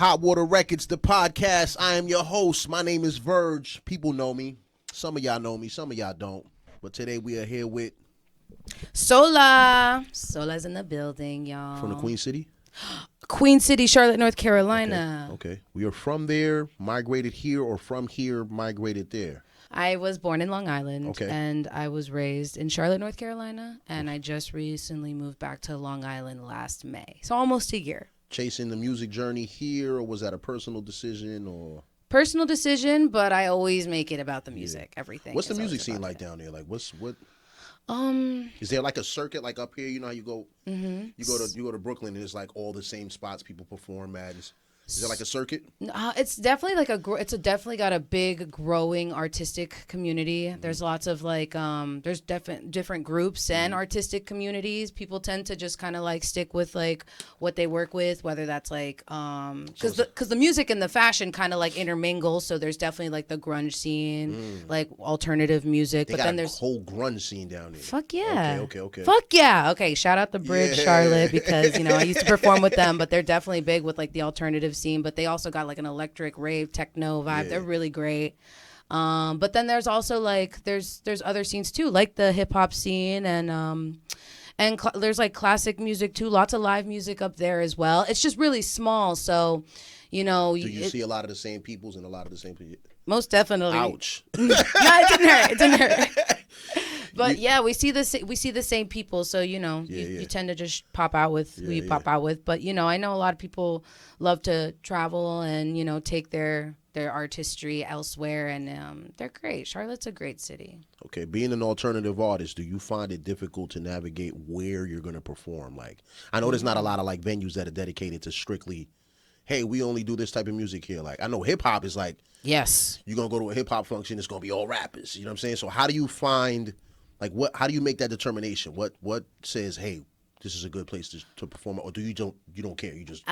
Hot Water Records, the podcast. I am your host. My name is Verge. People know me. Some of y'all know me. Some of y'all don't. But today we are here with... Sola. Sola's in the building, y'all. From the Queen City? Queen City, Charlotte, North Carolina. Okay. We are from there, migrated here, or from here, migrated there? I was born in Long Island. Okay. And I was raised in Charlotte, North Carolina. And I just recently moved back to Long Island last May. So almost a year. Chasing the music journey here, or was that a personal decision, or... Personal decision, but I always make it about the music, everything. What's the music scene like down there? Like, what? Is there like a circuit like up here? You know how you go, you go to Brooklyn and it's like all the same spots people perform at. Is there like a circuit? It's definitely like it's definitely got a big growing artistic community. There's lots of like there's different groups and artistic communities. People tend to just kind of like stick with like what they work with, whether that's like because the music and the fashion kind of like intermingle. So there's definitely like the grunge scene, like alternative music. But then there's a whole grunge scene down there. Fuck yeah. Okay. Fuck yeah. Okay. Shout out the Bridge, Charlotte, because I used to perform with them, but they're definitely big with like the alternative scene, but they also got like an electric rave techno vibe. They're really great. But then there's also like there's other scenes too, like the hip hop scene and there's like classic music too. Lots of live music up there as well. It's just really small, so do you see a lot of the same peoples and a lot of the same people? Most definitely. Ouch. No, it didn't hurt. But we see the same people, so you tend to just pop out with who you pop out with. But I know a lot of people love to travel and take their artistry elsewhere, and they're great. Charlotte's a great city. Okay, being an alternative artist, do you find it difficult to navigate where you're going to perform? Like, I know there's not a lot of like venues that are dedicated to strictly, hey, we only do this type of music here. Like, I know hip hop is like, yes, you're going to go to a hip hop function, it's going to be all rappers. You know what I'm saying? So how do you find, like, how do you make that determination? What says, hey, this is a good place to perform, or you don't care? You just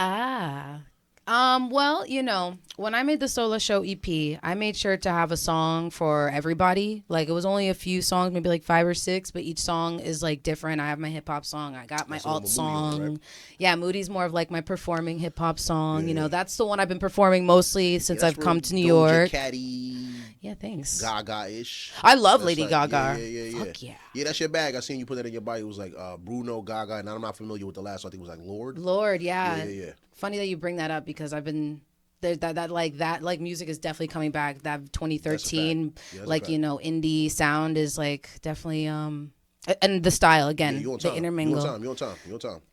well, when I made the Sola Show EP, I made sure to have a song for everybody. Like, it was only a few songs, maybe like 5 or 6, but each song is like different. I have my hip hop song, I got my alt song. Right? Yeah, Moody's more of like my performing hip hop song. Yeah. That's the one I've been performing mostly since I've come to New York. Catty, yeah, thanks. Gaga-ish. I love Lady Gaga. Yeah. Fuck yeah. Yeah, that's your bag. I seen you put that in your bio. It was like Bruno, Gaga, and I'm not familiar with the last one. I think it was like Lord. Lord, yeah. Yeah. Funny that you bring that up because I've been that music is definitely coming back. That 2013 indie sound is like definitely and the style again, the intermingle. You're on time.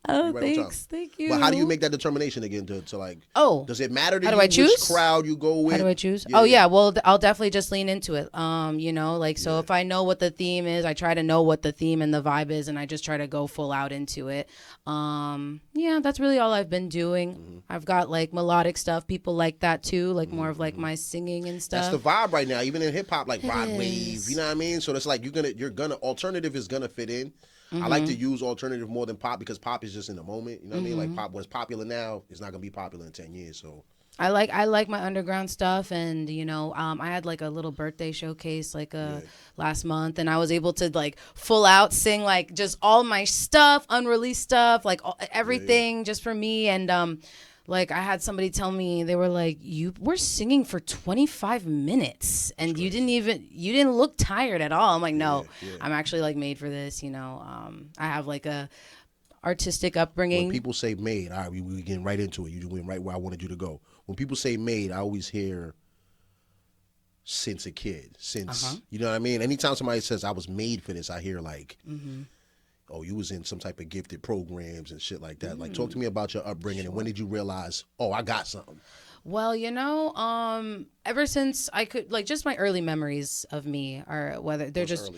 Oh, right thanks. Thank you. But how do you make that determination again to like? Oh, does it matter to how you do I choose? Which crowd you go with? How do I choose? Yeah. Well, I'll definitely just lean into it. So if I know what the theme is, I try to know what the theme and the vibe is, and I just try to go full out into it. That's really all I've been doing. Mm-hmm. I've got like melodic stuff. People like that too, like more of like my singing and stuff. That's the vibe right now, even in hip hop, like rod wave. You know what I mean? So it's like you're gonna alternative is gonna fit in. Mm-hmm. I like to use alternative more than pop because pop is just in the moment. You know what I mean? Like pop, what's popular now is not gonna be popular in 10 years. So I like my underground stuff, and I had like a little birthday showcase last month, and I was able to like full out sing like just all my stuff, unreleased stuff, like everything just for me. And like I had somebody tell me, they were like, you were singing for 25 minutes and you didn't look tired at all. I'm like, no, I'm actually like made for this. I have like a artistic upbringing. When people say made, all right, we getting right into it. You went right where I wanted you to go. When people say made, I always hear since a kid, you know what I mean? Anytime somebody says I was made for this, I hear like, oh, you was in some type of gifted programs and shit like that. Like, talk to me about your upbringing and when did you realize, oh, I got something? Well, ever since I could, like, just my early memories of me are whether they're just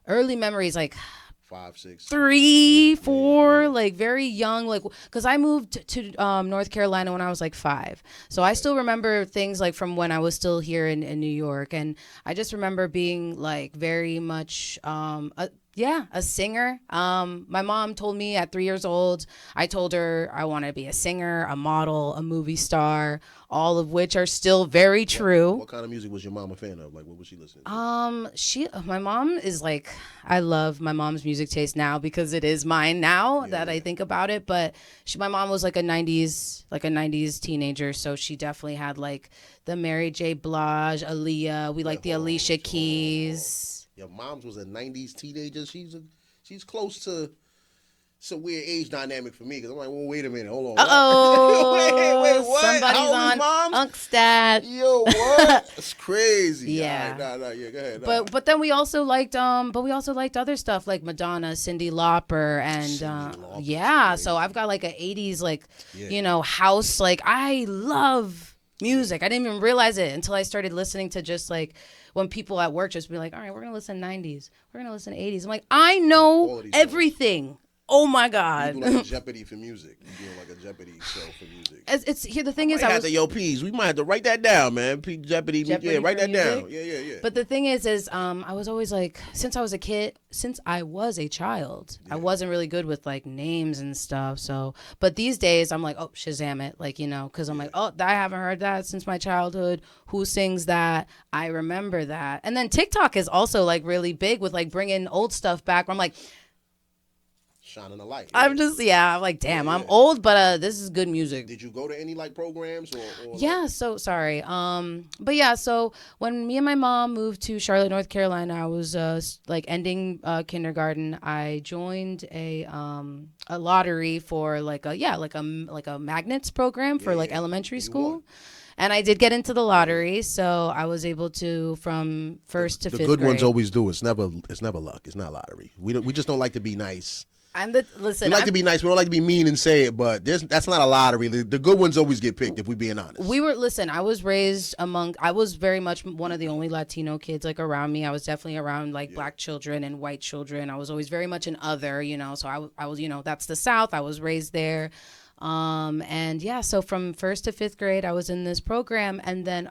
early memories, like 5, 6, 3, 4, like very young, like because I moved to North Carolina when I was like 5, so I still remember things like from when I was still here in New York, and I just remember being like very much Yeah, a singer. My mom told me at 3 years old, I told her I want to be a singer, a model, a movie star, all of which are still very true. What kind of music was your mom a fan of? Like, what was she listening to? My mom is like, I love my mom's music taste now because it is mine now that I think about it. But my mom was like a '90s teenager, so she definitely had like the Mary J. Blige, Aaliyah. We like the Alicia Keys. Your mom's was a '90s teenager. She's close to some weird age dynamic for me because I'm like, well, wait a minute, hold on. Oh, wait, what? Somebody's How old on is Mom's? Unkstat. Yo, what? That's crazy. Yeah. All right, yeah, go ahead. Nah. But then we also liked other stuff like Madonna, Cyndi Lauper, and yeah. So I've got like a '80s house. Like I love music. I didn't even realize it until I started listening to just like when people at work just be like, all right, we're gonna listen to '90s, we're gonna listen to '80s. I'm like, I know everything. Oh my God. You do like a Jeopardy for music. You doing like a Jeopardy show for music. It's here. The thing is, we might have to write that down, man. Jeopardy, yeah, write that down. Yeah. But the thing is, I was always like, since I was a child, I wasn't really good with like names and stuff. So, but these days, I'm like, oh, Shazam it, like because I'm like, oh, I haven't heard that since my childhood. Who sings that? I remember that. And then TikTok is also like really big with like bringing old stuff back. Where I'm like, shining a light. I'm like, damn, I'm old, but this is good music. Did you go to any like programs or yeah, like... so sorry. But yeah, so when me and my mom moved to Charlotte, North Carolina, I was like ending kindergarten. I joined a lottery for like a magnets program for like elementary school. And I did get into the lottery, so I was able to from first to fifth grade. The good ones always do. It's never luck. It's not lottery. We just don't like to be nice. We like to be nice. We don't like to be mean and say it, but that's not a lottery. The good ones always get picked, if we're being honest. I was raised I was very much one of the only Latino kids like around me. I was definitely around like black children and white children. I was always very much an other, so I was, that's the South. I was raised there. And yeah, so from first to fifth grade, I was in this program. And then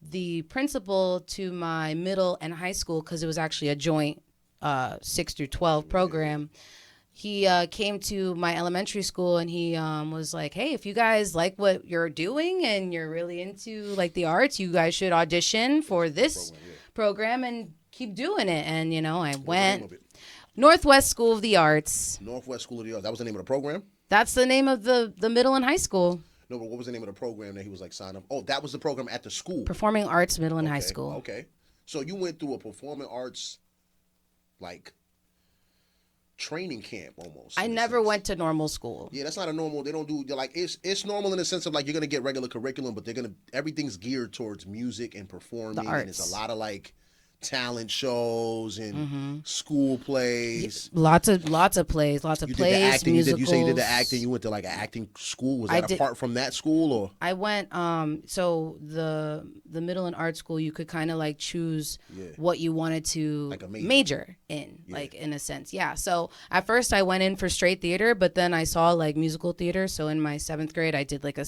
the principal to my middle and high school, because it was actually a joint 6 through 12 program, he came to my elementary school and he was like, hey, if you guys like what you're doing and you're really into like the arts, you guys should audition for this program and keep doing it. And I went Northwest School of the Arts. Northwest School of the Arts. That was the name of the program? That's the name of the middle and high school. No, but what was the name of the program that he was like signed up? Oh, that was the program at the school. Performing Arts Middle and High School. Okay. So you went through a performing arts like training camp almost. I never went to normal school. Yeah, that's not a normal. They don't do like it's normal in the sense of like you're gonna get regular curriculum, but everything's geared towards music and performing. The arts. And it's a lot of like talent shows and school plays. Lots of plays, lots of plays, acting. musicals. You say you did the acting. You went to like an acting school. Was that apart from that school or? I went. So the middle and art school, you could kind of like choose what you wanted to like major in, like in a sense. Yeah. So at first I went in for straight theater, but then I saw like musical theater. So in my 7th grade, I did like a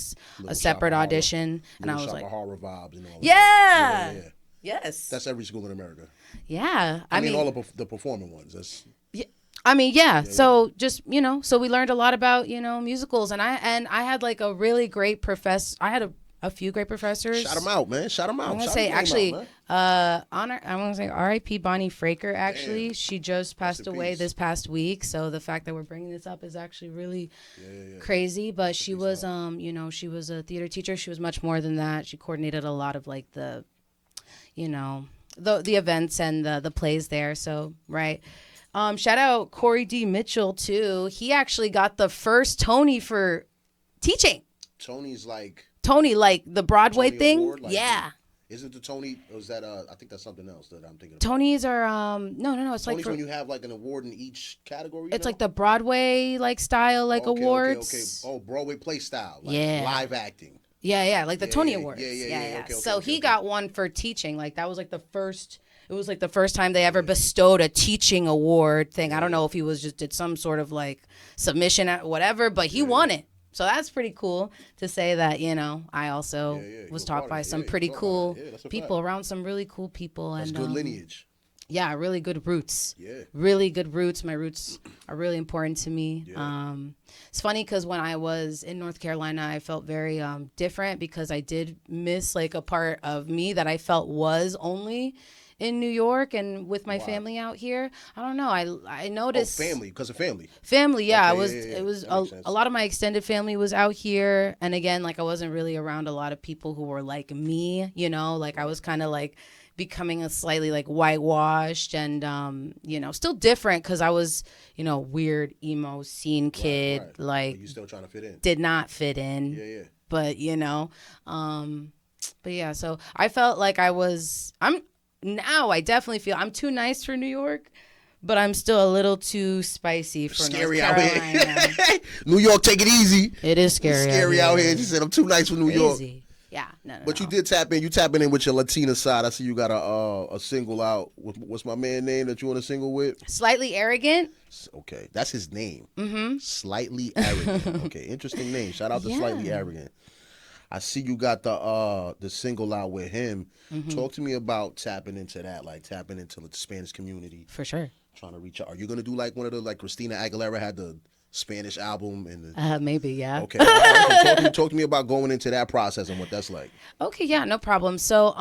separate audition, and I was like, horror vibes and all that. Yeah. Yes. That's every school in America. Yeah. I mean all of the performing ones. That's So just, so we learned a lot about, musicals, and I had like a really great professor. I had a few great professors. Shout them out, man. Shout them out. I'm going to say actually, I want to say R.I.P. Bonnie Fraker, actually. Damn. She just passed away this past week. So the fact that we're bringing this up is actually really crazy. But she was, she was a theater teacher. She was much more than that. She coordinated a lot of like the events and the plays there. So, right. Shout out Corey D. Mitchell, too. He actually got the first Tony for teaching. Tony, like the Broadway Tony thing. Award, like, yeah. Isn't the Tony, or is that, I think that's something else that I'm thinking about. Tonys are, no. It's Tony's like when you have like an award in each category. It's like the Broadway like style, like awards. Okay. Oh, Broadway play style. Like live acting. Yeah, like the Tony Awards. Yeah. So he got one for teaching. Like that was like the first. It was like the first time they ever bestowed a teaching award thing. I don't know if he did some sort of like submission at whatever, but he won it. So that's pretty cool to say that, I also was taught by some pretty cool people around some really cool people. That's and good lineage. Yeah, really good roots. Yeah. Really good roots. My roots are really important to me. Yeah. It's funny because when I was in North Carolina, I felt very different because I did miss like a part of me that I felt was only in New York and with my family out here. I don't know. I noticed family, because of family. Family, yeah. Okay, I was yeah. it was That makes sense. a lot of my extended family was out here, and again, like I wasn't really around a lot of people who were like me, like I was kind of like becoming a slightly like whitewashed and still different because I was weird emo scene kid, Right. like But you still trying to fit in. did not fit in. Yeah. But but yeah, so I felt like I definitely feel I'm too nice for New York, but I'm still a little too spicy for Scary North out Carolina. here. New York, take it easy. It is scary Out here. She said, I'm too nice for New York. Yeah, no. But you did tap in. You tapping in with your Latina side. I see you got a single out. What's my man name that you on a single with? Slightly Arrogant. Okay, that's his name. Mm-hmm. Slightly Arrogant. Okay, interesting name. Shout out to Slightly Arrogant. I see you got the single out with him. Mm-hmm. Talk to me about tapping into that, like tapping into the Spanish community. For sure. Trying to reach out. Are you gonna do like one of the, like Christina Aguilera had the Spanish album and maybe, yeah. Okay. Talk to me about going into that process and what that's like. Okay, yeah, no problem. So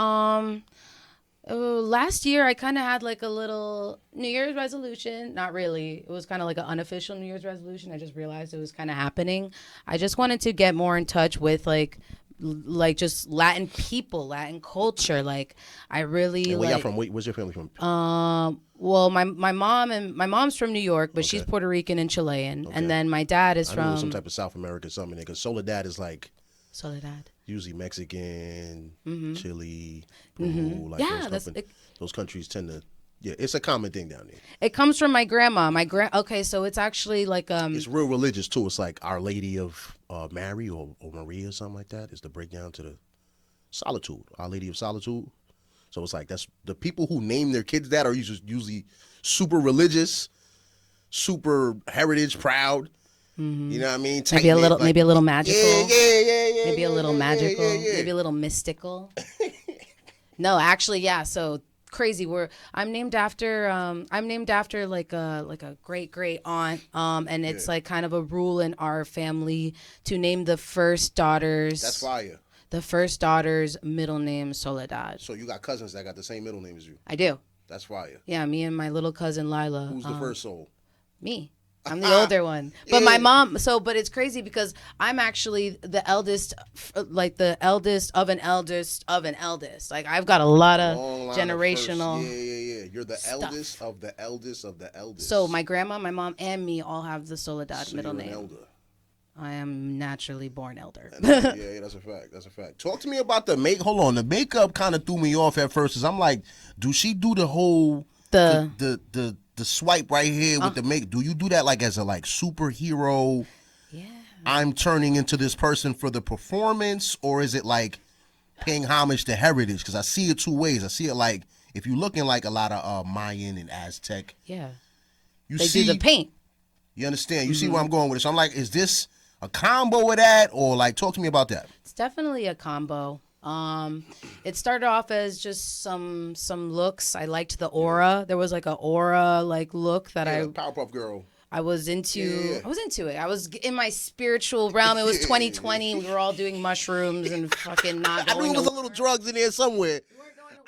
last year I kind of had like a little New Year's resolution. Not really. It was kind of like an unofficial New Year's resolution. I just realized it was kind of happening. I just wanted to get more in touch with like just Latin people, Latin culture. Like I really and where y'all from? Where's your family from? Well, my mom's from New York, but she's Puerto Rican and Chilean, and then my dad is from some type of South American something. Because Soledad is like Soledad, usually Mexican, Chile, Peru. Like those countries tend to. Yeah, it's a common thing down there. It comes from my grandma. Okay, so it's actually like it's real religious too. It's like Our Lady of Mary or Maria or something like that. Is the breakdown to the Solitude, Our Lady of Solitude. So it's like that's the people who name their kids that are usually super religious, super heritage proud. Mm-hmm. You know what I mean? Maybe a little magical. Yeah. Maybe a little magical. Maybe a little mystical. No, actually, yeah. So crazy. I'm named after like a great aunt. And it's like kind of a rule in our family to name the first daughters. That's fire. The first daughter's middle name Soledad. So you got cousins that got the same middle name as you? I do. That's fire. Yeah, me and my little cousin Lila. Who's the first soul? Me. I'm the older one. But my mom, but it's crazy because I'm actually the eldest, like the eldest of an eldest of an eldest. Like I've got a lot of generational. Yeah. You're the eldest of the eldest of the eldest. So my grandma, my mom, and me all have the Soledad middle name. An elder. I am naturally born elder. Yeah, that's a fact. That's a fact. Talk to me about the make. Hold on, the makeup kind of threw me off at first. Cause I'm like, do she do the whole the swipe right here with the make? Do you do that like as a like superhero? Yeah. I'm turning into this person for the performance, or is it like paying homage to heritage? Because I see it two ways. I see it like if you're looking like a lot of Mayan and Aztec. Yeah. You they see do the paint. You understand? You see where I'm going with it. So I'm like, is this a combo of that, or like talk to me about that? It's definitely a combo. It started off as just some looks. I liked the aura. There was like a aura like look that Powerpuff Girl. I was into. Yeah. I was into it. I was in my spiritual realm. It was 2020. We were all doing mushrooms and fucking not going. I knew it was a little drugs in there somewhere.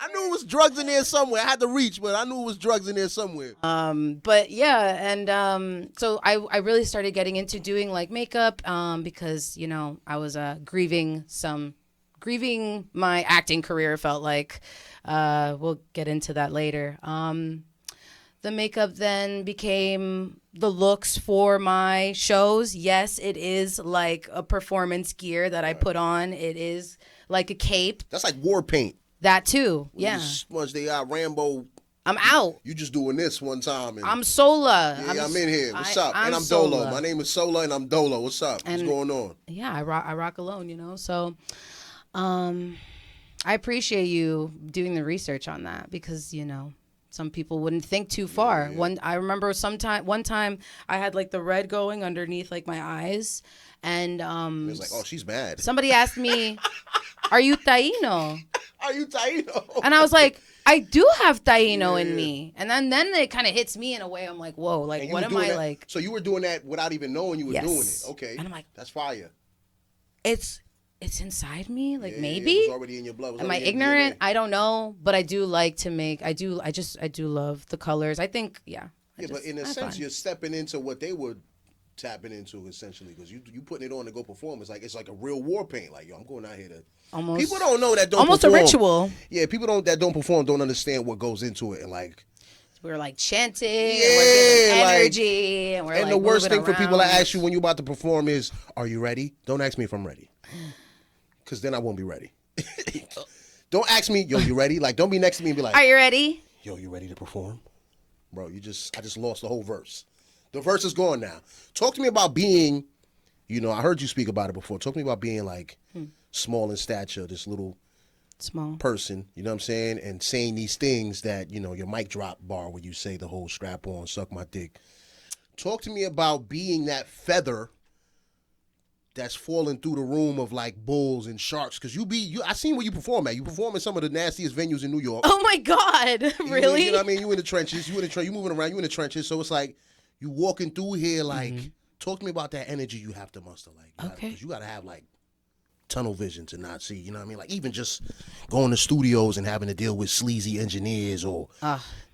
I knew it was drugs in there somewhere. I had to reach, but I knew it was drugs in there somewhere. But yeah, and so I really started getting into doing like makeup because I was grieving my acting career. Felt like we'll get into that later. The makeup then became the looks for my shows. Yes, it is like a performance gear that I put on. It is like a cape. That's like war paint. That too, yeah. Once they got Rambo, I'm out. You just doing this one time. And I'm Sola. Yeah, I'm in here. What's up? And I'm Dolo. My name is Sola, and I'm Dolo. What's up? What's going on? Yeah, I rock alone. So, I appreciate you doing the research on that because some people wouldn't think too far. Yeah. I remember one time I had like the red going underneath like my eyes, and it was like, oh, she's mad. Somebody asked me, "Are you Taino?" Are you Taino? And I was like, I do have Taino in me, and then it kind of hits me in a way. I'm like, whoa, like what am I that, like? So you were doing that without even knowing you were doing it. Okay, and I'm like, that's fire. It's inside me, like maybe. It was already in your blood. Am I ignorant? I don't know, but I do like to make. I do love the colors. I think, yeah. But in a sense, you're stepping into what they were tapping into essentially, because you putting it on to go perform. It's like a real war paint. Like, yo, I'm going out here to. Almost. People don't know that. Don't almost perform. A ritual. Yeah, people that don't perform don't understand what goes into it, and like. We're like chanting, and we're giving energy, and we're and like the worst thing around. For people to ask you when you're about to perform is, "Are you ready?" Don't ask me if I'm ready, because then I won't be ready. Don't ask me, "Yo, you ready?" Like, don't be next to me and be like, "Are you ready?" Yo, you ready to perform, bro? I just lost the whole verse. The verse is gone now. Talk to me about being, I heard you speak about it before. Talk to me about being like small in stature, this little. Small person, you know what I'm saying, and saying these things that, your mic drop bar where you say the whole strap on, suck my dick. Talk to me about being that feather that's falling through the room of like bulls and sharks, because I seen where you perform at. You perform in some of the nastiest venues in New York. Oh my God, really? You know what I mean? You in the trenches, you moving around, you in the trenches, so it's like you walking through here like, talk to me about that energy you have to muster, like, because you gotta have like tunnel vision to not see, you know what I mean? Like, even just going to studios and having to deal with sleazy engineers or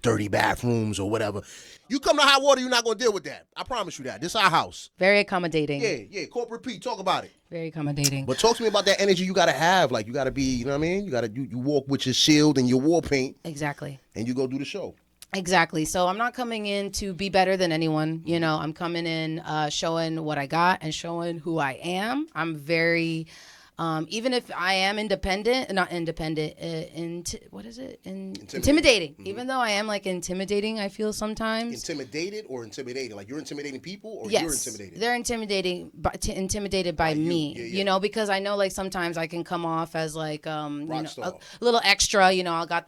dirty bathrooms or whatever. You come to Hot Water, you're not going to deal with that. I promise you that. This is our house. Very accommodating. Yeah. Corporate Pete, talk about it. Very accommodating. But talk to me about that energy you got to have. Like, you got to be, you know what I mean? You walk with your shield and your war paint. Exactly. And you go do the show. Exactly. So I'm not coming in to be better than anyone. I'm coming in showing what I got and showing who I am. I'm very... even if I am not independent, intimidating. Mm-hmm. Even though I am like intimidating, I feel sometimes. Intimidated or intimidating? Like you're intimidating people or yes, you're intimidated? They're intimidated by me, yeah. Because I know like sometimes I can come off as like, a little extra, I'll get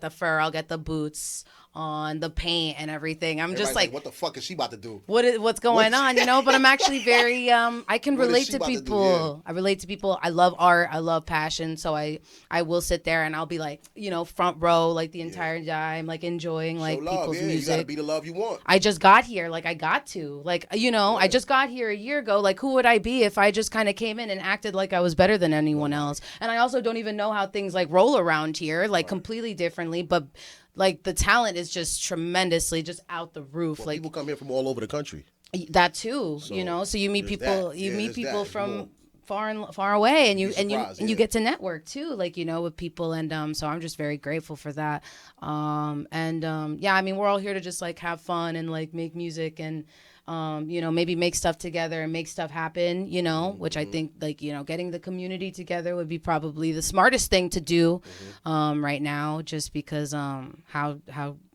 the fur, I'll get the boots on, the paint and everything. I'm just like, what the fuck is she about to do? What's going on, But I'm actually very, I can relate to people. Yeah. I relate to people. I love art. I love passion. So I will sit there and I'll be like, front row, like the entire time, like enjoying like people's music. You gotta be the love you want. I just got here. Like I got to, like, I just got here a year ago. Like who would I be if I just kind of came in and acted like I was better than anyone else? And I also don't even know how things like roll around here, like completely differently, but like the talent is just tremendously just out the roof. Like people come here from all over the country. That too, so you meet people. You meet people from far away, and you get to network too, like with people, and so I'm just very grateful for that. I mean we're all here to just like have fun and like make music and. Maybe make stuff together and make stuff happen, which I think like, getting the community together would be probably the smartest thing to do right now, just because how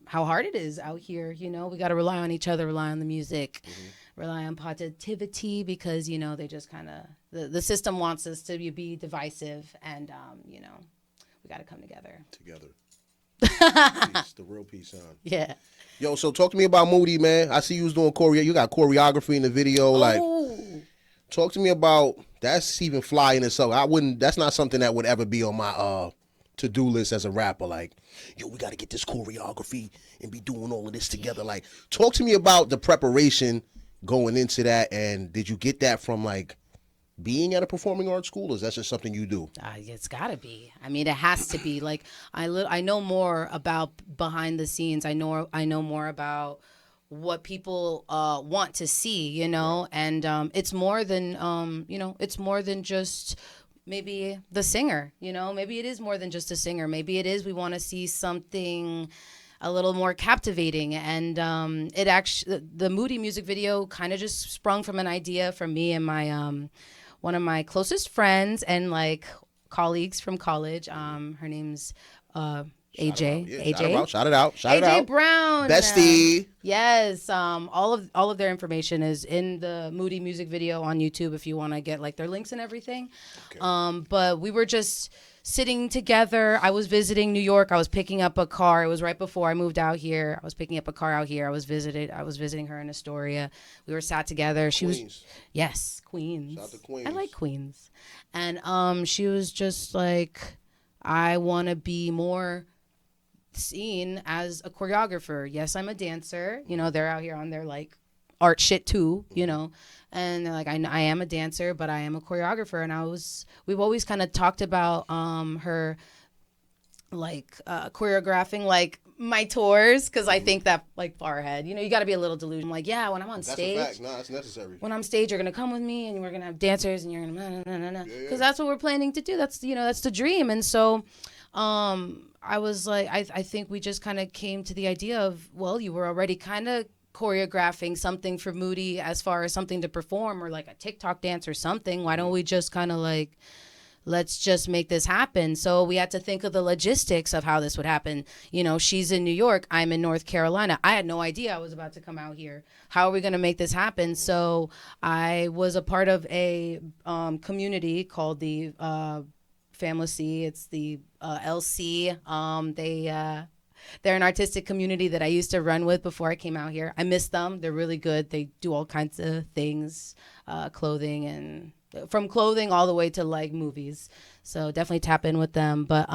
hard it is out here. We got to rely on each other, rely on the music, rely on positivity, because, they just kind of the system wants us to be divisive, and, we got to come together. Peace, the real peace sign. Yeah. Yo, so talk to me about Moody, man. I see you was doing you got choreography in the video. Like, talk to me about, that's even fly in itself. That's not something that would ever be on my to-do list as a rapper. Like, yo, we got to get this choreography and be doing all of this together. Like, talk to me about the preparation going into that, and did you get that from like being at a performing arts school, or is that just something you do? It's gotta be. I mean, it has to be. Like, I know more about behind the scenes. I know more about what people want to see, and it's more than it's more than just maybe the singer, maybe it is more than just a singer. Maybe it is we want to see something a little more captivating, and it actually, the Moody music video kind of just sprung from an idea from me and my one of my closest friends and like colleagues from college. Her name's AJ. Shout it out. AJ Brown. Bestie. Yes. All of their information is in the Moody music video on YouTube if you want to get like their links and everything. Okay. But we were just sitting together. I was visiting New York. I was picking up a car. It was right before I moved out here. I was picking up a car out here. I was visiting her in Astoria. We were sat together. Queens. Queens. Shout out to Queens. I like Queens. And she was just like, I want to be more seen as a choreographer. Yes, I'm a dancer. You know, they're out here on their like art shit too, you know. And they're like, I am a dancer, but I am a choreographer. And we've always kind of talked about her like choreographing like my tours, because I think that like far ahead. You know, you got to be a little delusional. Like, yeah, when I'm on stage, that's a fact. No, it's necessary. When I'm stage, you're gonna come with me, and we're gonna have dancers, and you're gonna because that's what we're planning to do. That's that's the dream. And so, I was like, I think we just kind of came to the idea of, well, you were already kind of choreographing something for Moody as far as something to perform or like a TikTok dance or something. Why don't we just kind of like, let's just make this happen? So we had to think of the logistics of how this would happen. You know, she's in New York, I'm in North Carolina. I had no idea I was about to come out here. How are we going to make this happen? So I was a part of a community called the Family C. It's the LC. They're an artistic community that I used to run with before I came out here. I miss them. They're really good. They do all kinds of things, clothing, and from clothing all the way to like movies. So definitely tap in with them. But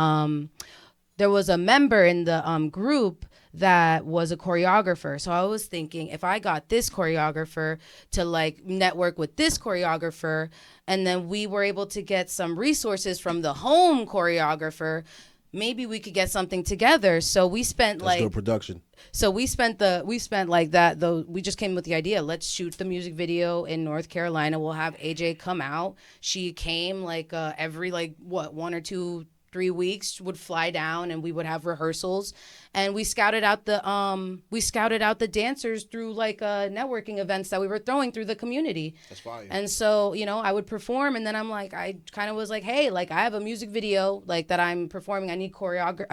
there was a member in the group that was a choreographer. So I was thinking, if I got this choreographer to like network with this choreographer, and then we were able to get some resources from the home choreographer, maybe we could get something together. So we spent That's good production. So we spent like that, though. We just came with the idea, let's shoot the music video in North Carolina. We'll have AJ come out. She came like every like 1 or 2 3 weeks, would fly down, and we would have rehearsals, and we scouted out the dancers through like networking events that we were throwing through the community. That's fine. And so, you know, I would perform, and then I'm like, I kind of was like, hey, like I have a music video like that I'm performing. I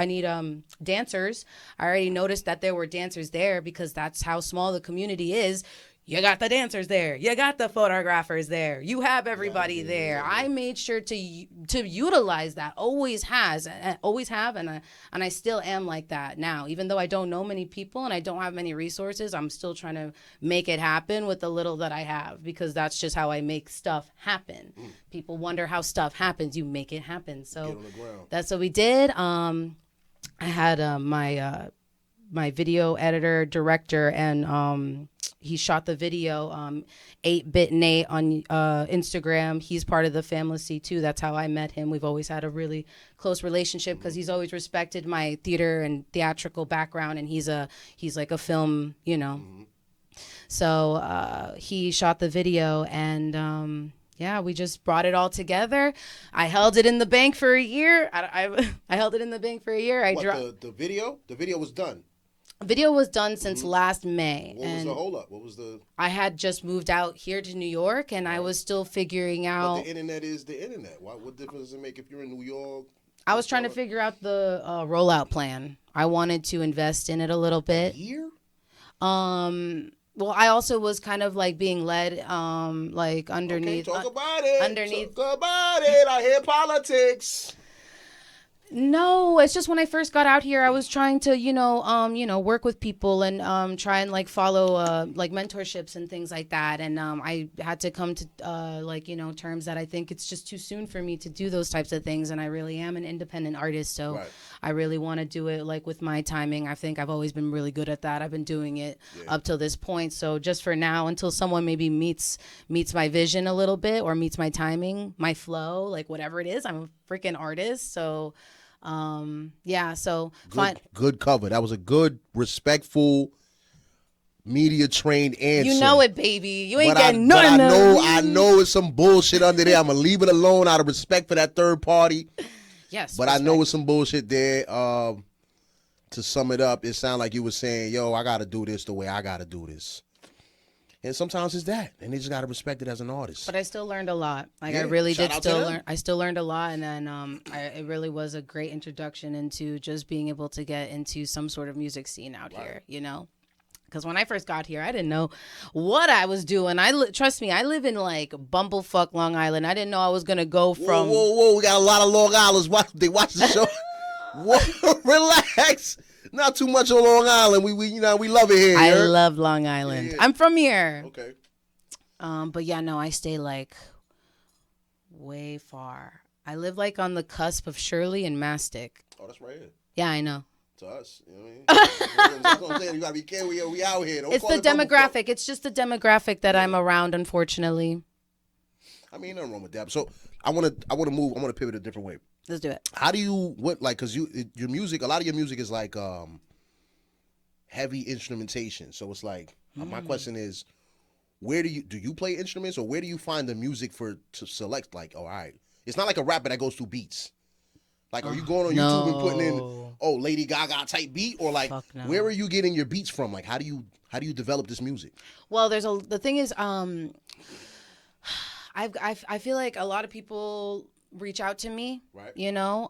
need dancers. I already noticed that there were dancers there because that's how small the community is. You got the dancers there. You got the photographers there. You have everybody there. I made sure to utilize that. Always have, and I still am like that now. Even though I don't know many people and I don't have many resources, I'm still trying to make it happen with the little that I have, because that's just how I make stuff happen. People wonder how stuff happens. You make it happen. So that's what we did. I had my video editor, director, and he shot the video, 8-Bit Nate on Instagram. He's part of the Family C too. That's how I met him. We've always had a really close relationship because he's always respected my theater and theatrical background, and he's like a film, you know. So he shot the video, and yeah, we just brought it all together. I held it in the bank for a year. I held it in the bank for a year. The video? The video was done. Video was done since last May. What was the holdup? What was the... I had just moved out here to New York, and I was still figuring out... But the internet is the internet. What difference does it make if you're in New York? I was trying to figure out the rollout plan. I wanted to invest in it a little bit. A year? Well, I also was kind of like being led, like underneath... Okay, talk about it. Underneath... Talk about it. I hear politics. No, it's just when I first got out here, I was trying to, work with people and try and like follow like mentorships and things like that. And I had to come to terms that I think it's just too soon for me to do those types of things. And I really am an independent artist, so I really want to do it like with my timing. I think I've always been really good at that. I've been doing it up till this point. So just for now, until someone maybe meets my vision a little bit or meets my timing, my flow, like whatever it is, I'm a freaking artist. So. So good cover. That was a good, respectful, media trained answer. You know it, baby. You ain't getting none of them. I know it's some bullshit under there. I'm gonna leave it alone out of respect for that third party. Yes, but respect. I know it's some bullshit there. To sum it up, it sounded like you were saying, "Yo, I gotta do this the way I gotta do this." And sometimes it's that, and they just gotta respect it as an artist. But I still learned a lot. Like I really did still learn. I still learned a lot, and then it really was a great introduction into just being able to get into some sort of music scene out here. You know, because when I first got here, I didn't know what I was doing. Trust me, I live in like bumblefuck Long Island. I didn't know I was gonna go from. Whoa! We got a lot of Long Islanders. They watch the show. Whoa, relax. Not too much on Long Island. We love it here. I love Long Island. Yeah. I'm from here. Okay. But yeah, no, I stay like way far. I live like on the cusp of Shirley and Mastic. Oh, that's right here. Yeah, I know. To us, you know what I mean? That's what I'm saying. You gotta be careful. We out here. Don't It's call the it bumblefuck. demographic. It's just the demographic that I'm around, unfortunately. I mean, nothing wrong with that. So I wanna move. I wanna pivot a different way. Let's do it. How do you Cause your music. A lot of your music is like heavy instrumentation. So it's like my question is, where do you play instruments, or where do you find the music to select? Like, all right, it's not like a rapper that goes through beats. Like, are you going on YouTube and putting in Lady Gaga type beat, or like where are you getting your beats from? Like, how do you develop this music? Well, the thing is, I feel like a lot of people reach out to me, right? You know,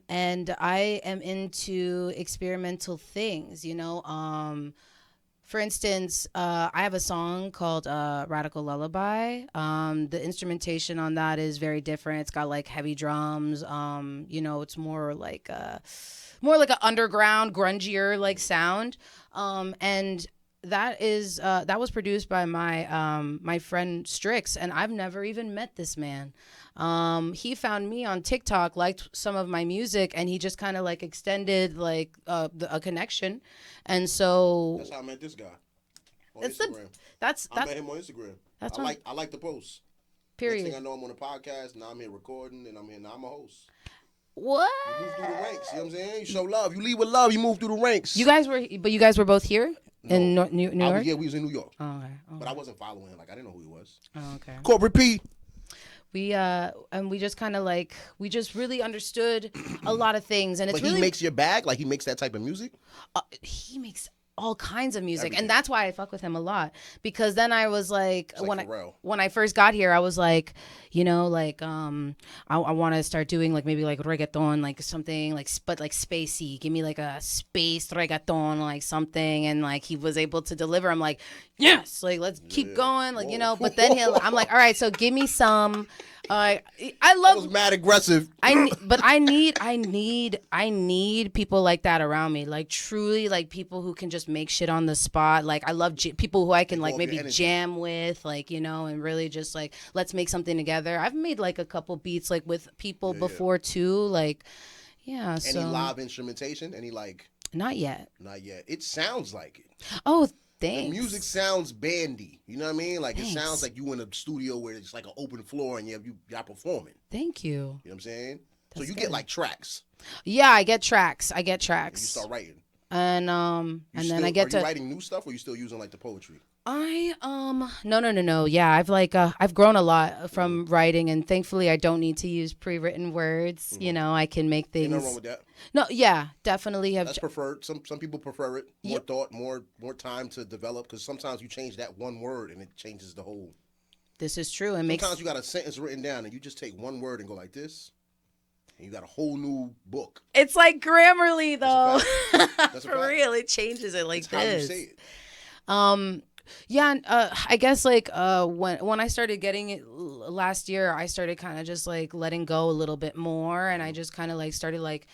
and I am into experimental things, you know. For instance, I have a song called Radical Lullaby. The instrumentation on that is very different. It's got like heavy drums. You know, it's more like an underground, grungier like sound. And that was produced by my friend Strix, and I've never even met this man. He found me on TikTok, liked some of my music, and he just kind of like extended like a connection, and so that's how I met this guy on it's Instagram. I met him on Instagram. I like the post. Period. Next thing I know, I'm on a podcast. Now I'm here recording, and now I'm a host. What? You move through the ranks. You know what I'm saying? You show love. You lead with love. You move through the ranks. You guys were both here in New York. Yeah, we was in New York. Oh, okay. But I wasn't following him. Like, I didn't know who he was. Oh, okay. Corporate P. We just kind of like, we just really understood a lot of things, and it's But really he makes your bag. Like, he makes that type of music. He makes all kinds of music. Everything. And that's why I fuck with him a lot, because then I was like, like when I first got here, I was like, you know, like I want to start doing like maybe like reggaeton, like something like but like spacey. Give me like a space reggaeton, like something. And like he was able to deliver. I'm like, yes, like let's keep going, like, you know. But then I'm like, all right, so give me some. I love. That was mad aggressive. I need people like that around me, like truly, like people who can just make shit on the spot. Like I love people who I can like maybe jam with, like, you know, and really just like let's make something together. I've made like a couple beats like with people before too, like yeah. Any live instrumentation? Any like? Not yet. Not yet. It sounds like it. Oh. Thanks. The music sounds bandy. You know what I mean? Like It sounds like you in a studio where it's like an open floor and y'all performing. Thank you. You know what I'm saying? That's so you good. get like tracks. Yeah, I get tracks. And you start writing. And then I get to. Are you writing new stuff, or you still using like the poetry? No. Yeah, I've grown a lot from writing, and thankfully I don't need to use pre-written words. Mm-hmm. You know, I can make things. Ain't nothing wrong with that. No, yeah, definitely. That's preferred. Some people prefer it. More thought, more time to develop, because sometimes you change that one word and it changes the whole. This is true. Sometimes you got a sentence written down and you just take one word and go like this, and you got a whole new book. It's like Grammarly, though. That's a fact. For real, it changes it like That's this. How you say it. Yeah, I guess like when I started getting it last year, I started kind of just like letting go a little bit more, and I just kind of like started like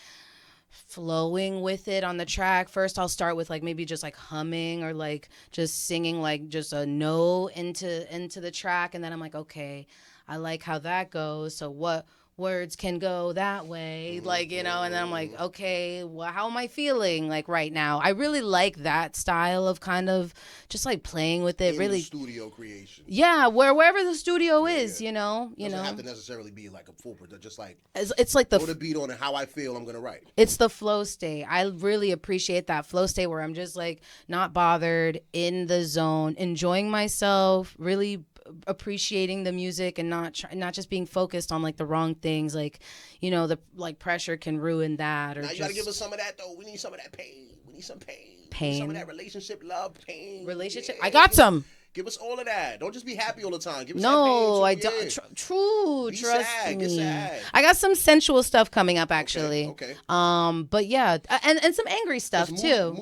flowing with it on the track. First, I'll start with like maybe just like humming or like just singing like just a note into the track, and then I'm like, okay, I like how that goes. So what words can go that way, like, you know, and then I'm like, okay, well, how am I feeling like right now? I really like that style of kind of just like playing with it. Really studio creation. Yeah, wherever the studio is, you know. Doesn't have to necessarily be like a full production, just like it's like put a beat on and how I feel I'm gonna write. It's the flow state. I really appreciate that flow state where I'm just like not bothered, in the zone, enjoying myself, really appreciating the music, and not just being focused on like the wrong things, like, you know, the like pressure can ruin that. Or now you gotta give us some of that though. We need some of that pain. We need some pain. We need some of that relationship love pain. Relationship. Yeah. I got some. Give us all of that. Don't just be happy all the time. Give us no, that pain too. I don't. True. Be trust sad. me. Get sad. I got some sensual stuff coming up actually. Okay. But yeah, and some angry stuff too.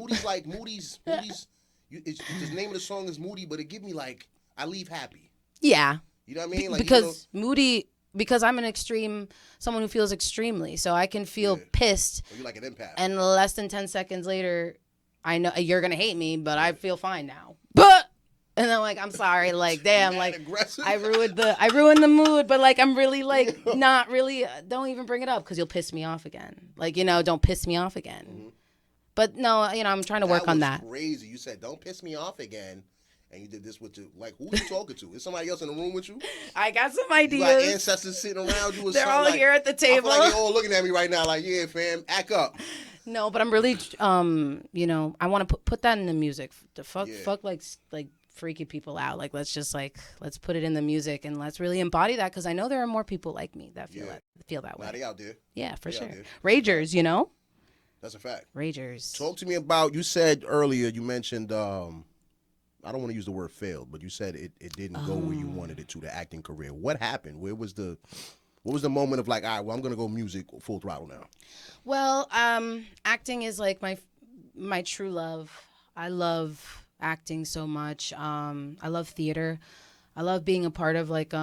Moody's. The name of the song is Moody, but it give me like I leave happy. Yeah. You know what I mean? Like, because Moody, because I'm someone who feels extremely, so I can feel pissed. You're like an empath. And less than 10 seconds later, I know you're gonna hate me, but I feel fine now. But and I'm like, I'm sorry, like, damn, like aggressive. I ruined the mood, but like I'm really like not really. Don't even bring it up because you'll piss me off again. Like, you know, don't piss me off again. But no, I'm trying to work on that. Crazy. You said, "Don't piss me off again." And you did this with you. Like, who are you talking to? Is somebody else in the room with you? I got some ideas. You got ancestors sitting around you. Or They're all like, here at the table. I feel like they're all looking at me right now. Like, yeah, fam, act up. No, but I'm really, I want to put that in the music. Fuck like freaking people out. Like, let's put it in the music and let's really embody that, because I know there are more people like me that feel that way. Now they out there. Yeah, for sure. Ragers, That's a fact. Ragers. Talk to me about, you said earlier, you mentioned, I don't want to use the word failed, but you said it didn't go where you wanted it to, the acting career. What happened? What was the moment of like, all right, well, I'm going to go music full throttle now? Well, acting is like my true love. I love acting so much. I love theater. I love being a part of like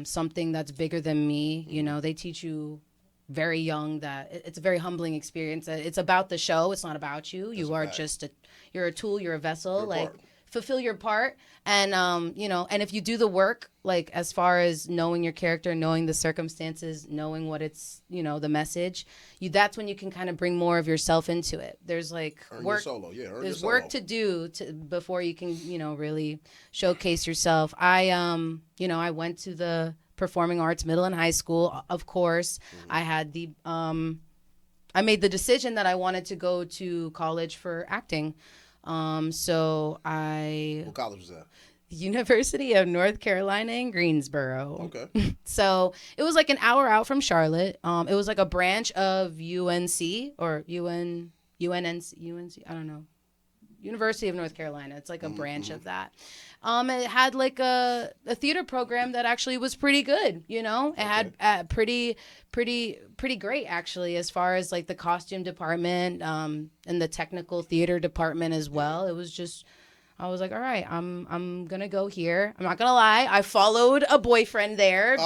something that's bigger than me. They teach you very young that it's a very humbling experience. It's about the show. It's not about you. You are just you're a tool. You're a vessel. Like, fulfill your part. And, and if you do the work, like as far as knowing your character, knowing the circumstances, knowing what it's, the message, that's when you can kind of bring more of yourself into it. There's like work. There's work to do before you can, really showcase yourself. I went to the performing arts middle and high school, of course. I had I made the decision that I wanted to go to college for acting. So What college was that? University of North Carolina in Greensboro. Okay. So it was like an hour out from Charlotte. It was like a branch of UNC or UNC, I don't know. University of North Carolina. It's like a branch of that. It had like a theater program that actually was pretty good. It had pretty great actually, as far as like the costume department and the technical theater department as well. It was just, I was like, all right, I'm gonna go here. I'm not gonna lie, I followed a boyfriend there.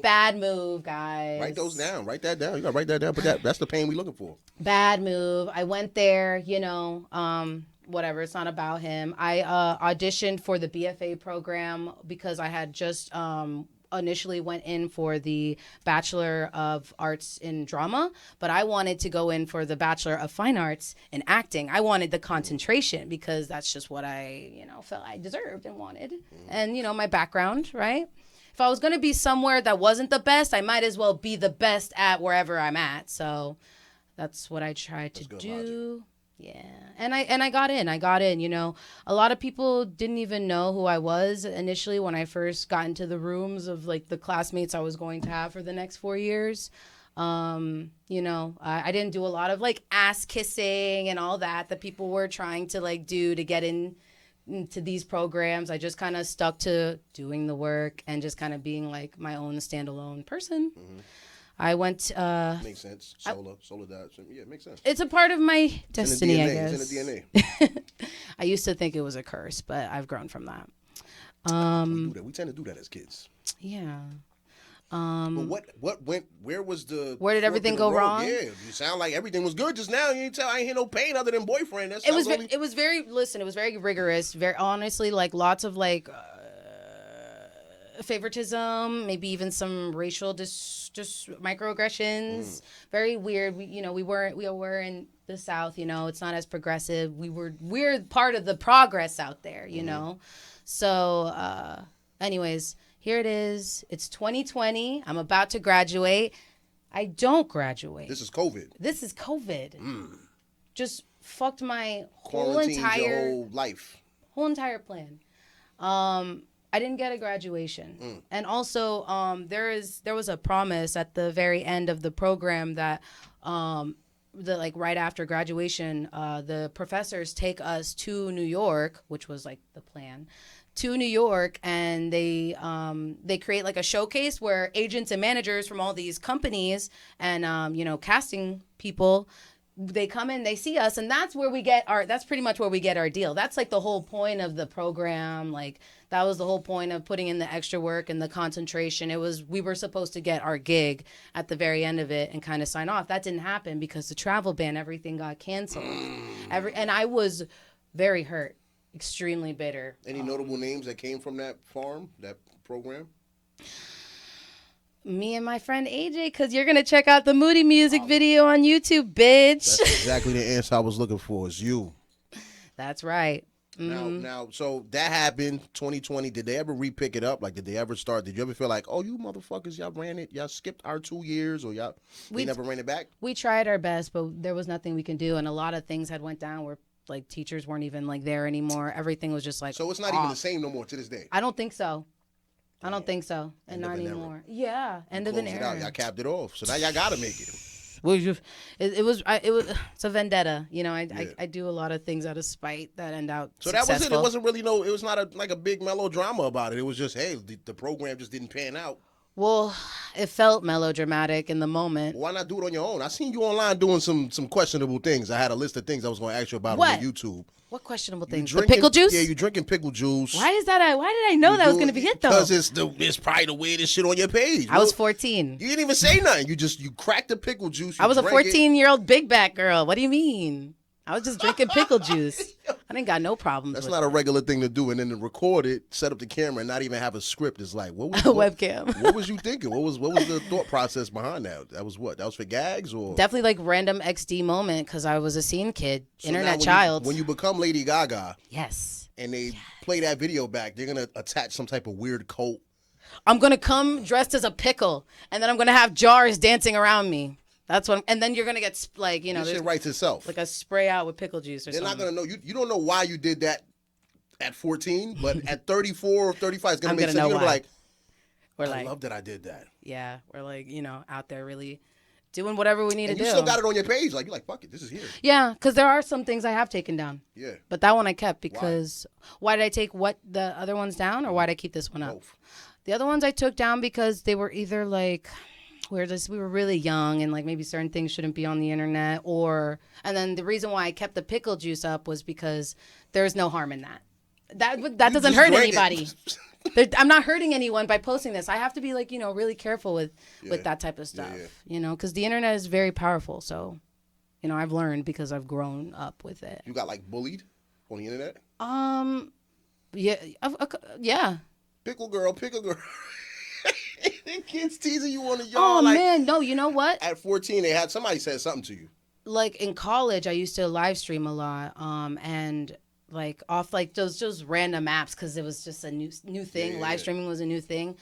Bad move, guys. Write those down. Write that down. You gotta write that down. But that's the pain we're looking for. Bad move. I went there. Whatever, it's not about him. I auditioned for the BFA program because I had just initially went in for the Bachelor of Arts in Drama, but I wanted to go in for the Bachelor of Fine Arts in Acting. I wanted the concentration because that's just what I, felt I deserved and wanted. And, my background, right? If I was going to be somewhere that wasn't the best, I might as well be the best at wherever I'm at. So that's what I tried to do. Logic. Yeah. And I got in. A lot of people didn't even know who I was initially when I first got into the rooms of like the classmates I was going to have for the next 4 years. I didn't do a lot of like ass kissing and all that people were trying to like do to get into these programs. I just kind of stuck to doing the work and just kind of being like my own standalone person. Mm-hmm. I went. Makes sense. Solo died. Yeah, it makes sense. It's a part of my destiny, I guess. It's in the DNA. I used to think it was a curse, but I've grown from that. We tend to do that as kids. Yeah. But what went? Where did everything go wrong? Yeah, you sound like everything was good just now. You ain't tell. I ain't hear no pain other than boyfriend. It was very rigorous. Very honestly, like lots of like. Favoritism, maybe even some racial just microaggressions. Very weird. We were in the South, it's not as progressive. We're part of the progress out there, know. So anyways, here it is. It's 2020. I'm about to graduate. I don't graduate. This is COVID. Just fucked my whole life. Whole entire plan. I didn't get a graduation. And also there was a promise at the very end of the program that right after graduation, the professors take us to New York, which was like the plan, to New York, and they create like a showcase where agents and managers from all these companies and casting people, they come in, they see us, and that's pretty much where we get our deal. That's like the whole point of the program. Like that was the whole point of putting in the extra work and the concentration. We were supposed to get our gig at the very end of it and kind of sign off. That didn't happen because the travel ban, everything got canceled. And I was very hurt, extremely bitter. Any notable names that came from that program? Me and my friend AJ, because you're going to check out the Moody music video on YouTube, bitch. That's exactly the answer I was looking for, is you. That's right. Now, so that happened 2020. Did they ever re-pick it up? Like, did they ever start? Did you ever feel like, oh, you motherfuckers, y'all ran it, y'all skipped our 2 years, or we never ran it back? We tried our best, but there was nothing we can do, and a lot of things had went down where like teachers weren't even like there anymore. Everything was just like so it's not even the same no more to this day. I don't think so. I don't think so, and not anymore. Yeah, end of an era. Y'all capped it off, so now y'all gotta make it. It's a vendetta, you know. I do a lot of things out of spite that end out. So successful. that was it. It wasn't really it was not a big melodrama about it. It was just, hey, the program just didn't pan out. Well, it felt melodramatic in the moment. Why not do it on your own? I seen you online doing some questionable things. I had a list of things I was going to ask you about on YouTube. What questionable things? The pickle juice? Yeah, you drinking pickle juice. Why is that? Why did I know that was going to be it though? Because it's probably the weirdest shit on your page. I was 14. You didn't even say nothing. You cracked the pickle juice. I was a 14-year-old big back girl. What do you mean? I was just drinking pickle juice. I didn't got no problems. That's not a regular thing to do. And then to record it, set up the camera, and not even have a script is like, what was webcam? What was you thinking? What was the thought process behind that? That was what? That was for gags or definitely like random XD moment because I was a scene kid, so internet child. When you become Lady Gaga, yes, and they play that video back, they're gonna attach some type of weird coat. I'm gonna come dressed as a pickle, and then I'm gonna have jars dancing around me. That's what, and then you're gonna get like, you know, this shit writes itself. Like a spray out with pickle juice or They're something. not gonna know. You don't know why you did that at 14, but at 34 or 35, it's gonna make sense. You're gonna be like, I love that I did that. Yeah, we're like, you know, out there really doing whatever we need to do. You still got it on your page, like you're like, fuck it, this is here. Yeah, because there are some things I have taken down. Yeah. But that one I kept because why did I take the other ones down, or why did I keep this one up? Both. The other ones I took down because they were either like, we were really young and like maybe certain things shouldn't be on the internet, and then the reason why I kept the pickle juice up was because there's no harm in that. That doesn't hurt anybody. I'm not hurting anyone by posting this. I have to be like, you know, really careful with that type of stuff, you know, because the internet is very powerful. So, you know, I've learned because I've grown up with it. You got like bullied on the internet? Yeah. Pickle girl. Kids teasing you on the yard. Oh, like, man, no, you know what? At 14, somebody said something to you. Like in college, I used to live stream a lot, and like off like those random apps because it was just a new thing. Yeah, live streaming was a new thing,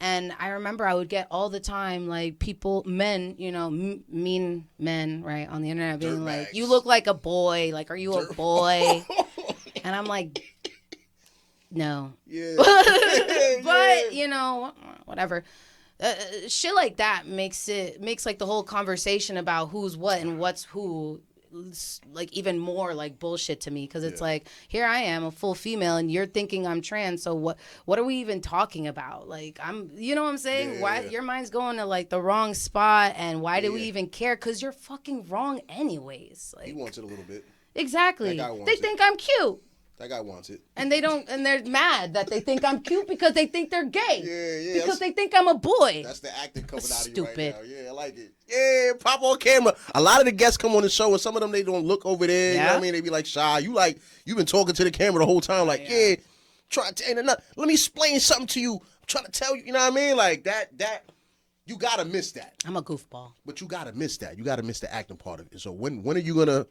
and I remember I would get all the time like men, you know, mean men, right, on the internet being like, "You look like a boy. Like, are you a boy?" And I'm like, no. Yeah. But you know, whatever. Shit like that makes like the whole conversation about who's what and what's who like even more like bullshit to me because it's like, here I am, a full female, and you're thinking I'm trans, so what are we even talking about? Like, you know what I'm saying? Why your mind's going to like the wrong spot, and why do we even care? Because you're fucking wrong anyways. Like, he wants it a little bit. Exactly. They think I'm cute. That guy wants it. And they're mad that they think I'm cute because they think they're gay. Yeah. Because they think I'm a boy. That's the acting coming out of you Stupid. right now. Yeah, I like it. Yeah, pop on camera. A lot of the guests come on the show, and some of them, they don't look over there. You know what I mean? They be like, shy. You've been talking to the camera the whole time. Like, trying to, let me explain something to you. I'm trying to tell you, you know what I mean? Like, that, you got to miss that. I'm a goofball. But you got to miss that. You got to miss the acting part of it. So when are you going to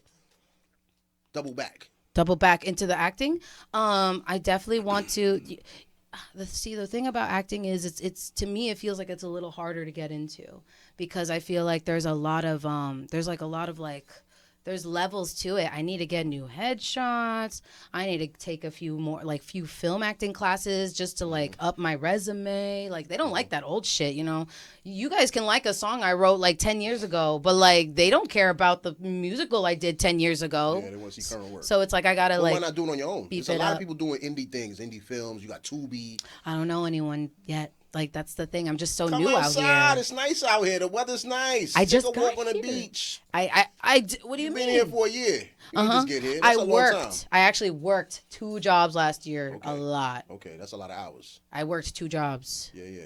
double back into the acting? I definitely want to. The thing about acting is it's to me it feels like it's a little harder to get into because I feel like there's levels to it. I need to get new headshots. I need to take a few film acting classes just to like up my resume. Like, they don't like that old shit, you know. You guys can like a song I wrote like 10 years ago, but like they don't care about the musical I did 10 years ago. Yeah, they want to see current work. So it's like I gotta why not do it on your own? There's a lot up. of people doing indie things, indie films. You got Tubi. I don't know anyone yet. Like, that's the thing. I'm just so Come new outside. out here. It's nice out here. The weather's nice. I just Take a got walk on the here. beach. What do you mean? You've been here for a year. You can just get here. That's a long time. I actually worked 2 jobs last year. Okay. A lot. Okay, that's a lot of hours. I worked 2 jobs. Yeah.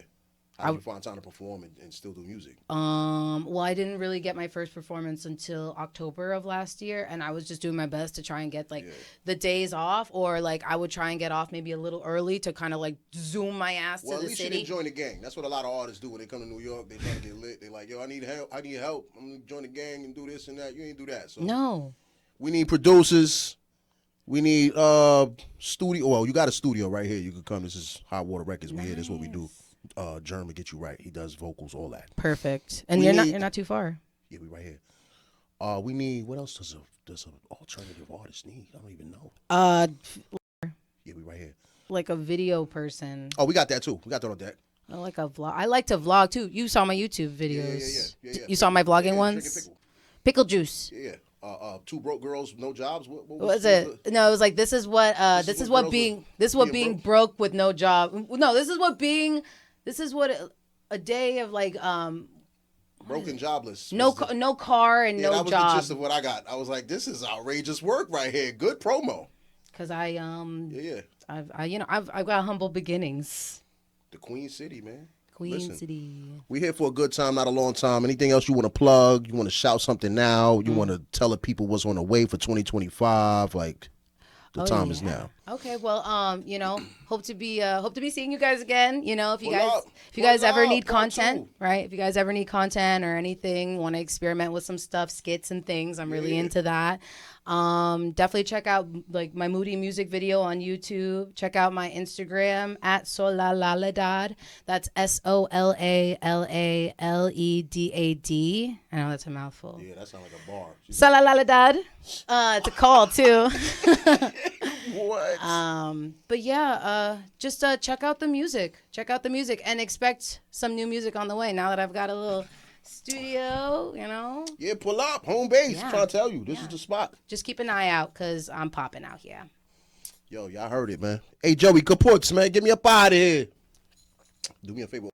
How did you find time to perform and still do music? Well, I didn't really get my first performance until October of last year, and I was just doing my best to try and get like the days off, or like I would try and get off maybe a little early to kind of like zoom my ass to the city. Well, at least you didn't join the gang. That's what a lot of artists do when they come to New York. They try to get lit. They like, yo, I need help. I'm gonna join the gang and do this and that. You ain't do that. So no. We need producers. We need studio. Well, you got a studio right here. You can come. This is Hot Water Records. We here. This is what we do. Germ will get you right. He does vocals, all that. Perfect. And you're not too far. Yeah, we right here. We need, what else does an alternative artist need? I don't even know. Yeah, we right here. Like a video person. Oh, we got that too. We got that on deck. Like a vlog. I like to vlog too. You saw my YouTube videos. Yeah. You saw my vlogging ones? Pickle juice. Yeah. Two broke girls, no jobs. What was it? No, it was like this is what being broke with no job. No, this is what a day of like broken jobless. No car and no that was job. The gist of what I got. I was like, this is outrageous work right here. Good promo. Cause I've got humble beginnings. The Queen City, man. City. We're here for a good time, not a long time. Anything else you want to plug? You want to shout something now? You want to tell the people what's on the way for 2025? Like, the time is now. Okay, well, hope to be seeing you guys again. If you guys ever need content, right? If you guys ever need content or anything, want to experiment with some stuff, skits and things, I'm really into that. Definitely check out like my Moody music video on YouTube. Check out my Instagram at Solalaledad. That's SOLALALEDAD. I know that's a mouthful. Yeah, that sounds like a bar. Solalaledad. It's a call too. What? But yeah, just check out the music. Check out the music and expect some new music on the way. Now that I've got a little studio, Yeah, pull up. Home base. Yeah. Trying to tell you. This is the spot. Just keep an eye out because I'm popping out here. Yo, y'all heard it, man. Hey, Joey, Caputs, man. Get me up out of here. Do me a favor.